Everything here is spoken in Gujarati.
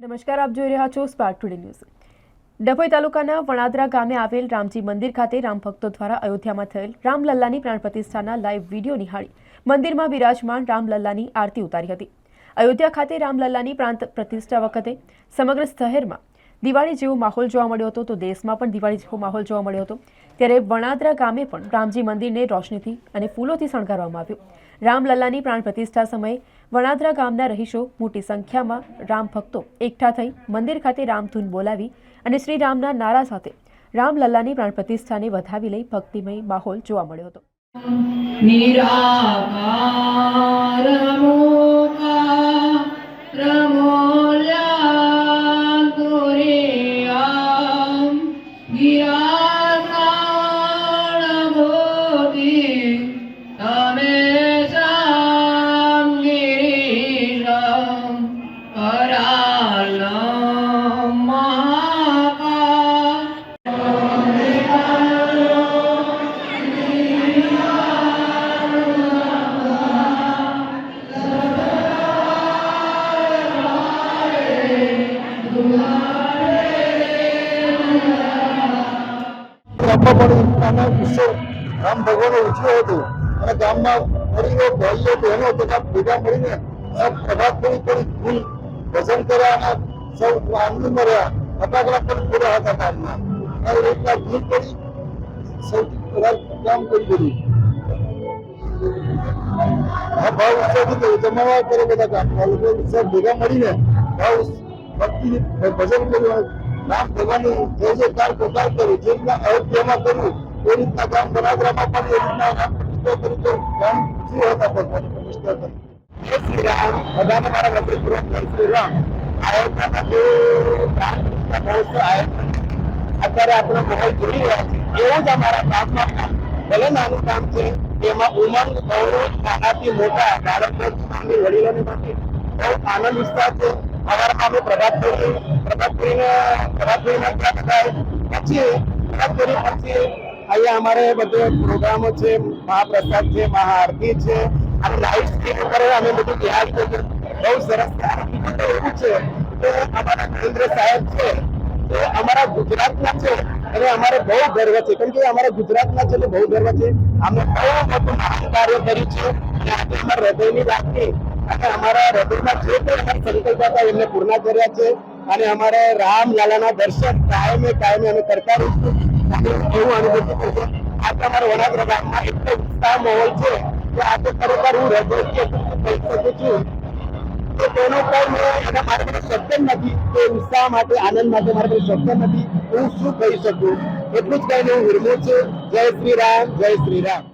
નમસ્કાર, આપ જોઈ રહ્યા છો સ્પાર્ક ટુડે ન્યૂઝ। ડભોઈ તાલુકાના વણાદરા ગામે આવેલ રામજી મંદિર ખાતે રામભક્તો દ્વારા અયોધ્યામાં થયેલ રામલલ્લાની પ્રાણ પ્રતિષ્ઠાના લાઈવ વિડીયો નિહાળી મંદિરમાં બિરાજમાન રામલલ્લાની આરતી ઉતારી હતી। અયોધ્યા ખાતે રામલલ્લાની પ્રાણ પ્રતિષ્ઠા વખતે સમગ્ર શહેરમાં દિવાળી જેવો માહોલ જોવા મળ્યો હતો, તો દેશમાં પણ દિવાળી જેવો માહોલ જોવા મળ્યો હતો। ત્યારે વણાદરા ગામે પણ રામજી મંદિરને રોશનીથી અને ફૂલોથી શણગારવામાં આવ્યું। રામલલ્લાની પ્રાણ પ્રતિષ્ઠા સમયે વણાદરા ગામના રહીશો મોટી સંખ્યામાં રામ ભક્તો એકઠા થઈ મંદિર ખાતે રામધૂન બોલાવી અને શ્રી રામના નારા સાથે રામલલ્લાની પ્રાણ પ્રતિષ્ઠાને વધાવી લઈ ભક્તિમય માહોલ જોવા મળ્યો હતો। રામ ભગવાન ઉજવ્યો હતો અને ગામમાં વડીલો ભાઈઓ બહેનો બધા ભેગા મળીને પ્રભાત ફેરી કરી ધૂન ભજન કર્યા અને સૌ આનંદમાં રહ્યા। ફટાકડા પણ ફોડ્યા હતા ગામમાં અને રીતના ધૂન કરી સૌથી વધારે કામ કરી દીધું। આ ભાવ ઉત્સવથી જમાવા કરે બધા ગામના લોકો સૌ ભેગા મળીને ભાવ ભક્તિ ભજન કર્યું। રામ ભગવાનની જય જયકાર પોકાર કર્યું, જે રીતના અયોધ્યામાં કર્યું એ રીતના ગામ વણાદરામાં પણ એ રીતના રામ પ્રતિષ્ઠા કરી તો ગામ શું હતા ભગવાનની પ્રતિષ્ઠા કરી। જય શ્રી રામ, બધાને મારા હૃદયપૂર્વક જય શ્રી રામ। અયોધ્યામાં જે રામ પ્રતિષ્ઠા મહોત્સવ અત્યારે આપણે માહોલ જોઈ રહ્યા છીએ, એવું જ અમારા ગામમાં ભલે નાનું કામ છે એમાં ઉમંગ ગૌરવ નાનાથી મોટા બાળકોની વડીલોની માટે બહુ આનંદ વિસ્તાર છે। અમારા અમે પ્રભાત ફેરીના પછી અહીંયા અમારે બધે પ્રોગ્રામો છે, મહાપ્રસાદ છે, મહાઆરતી છે અને લાઈવ સ્ટ્રીમ ઉપર અમે બધું યાદ કર્યું। બહુ સરસ એવું છે કે અમારા નરેન્દ્ર સાહેબ છે એ અમારા ગુજરાતના છે અને અમારે બહુ ગર્વ છે, કેમ કે અમારા ગુજરાતના છે એટલે બહુ ગર્વ છે। અમે બહુ મોટું મહાન કાર્ય કર્યું છે અને આજે અમારા હૃદયની લાગણી અને અમારા હૃદયમાં જે કોઈ અમારા સંકલ્પ હતા એમને પૂર્ણ કર્યા છે અને અમારે રામલાલાના દર્શન કાયમે અમે કરતા રહીશું એવું અનુભૂતિ થશે। આજે અમારા વણાદરા ગામમાં એટલો ઉત્સાહ માહોલ છે કે આજે ખરેખર હું હૃદયથી કહી શકું છું કે તેનો કોઈ એના મારા પાસે શબ્દ નથી કે ઉત્સાહ માટે આનંદ માટે મારા પાસે શબ્દ નથી, હું શું કહી શકું। એટલું જ કહીને હું વિરમું છું। જય શ્રી રામ, જય શ્રી રામ।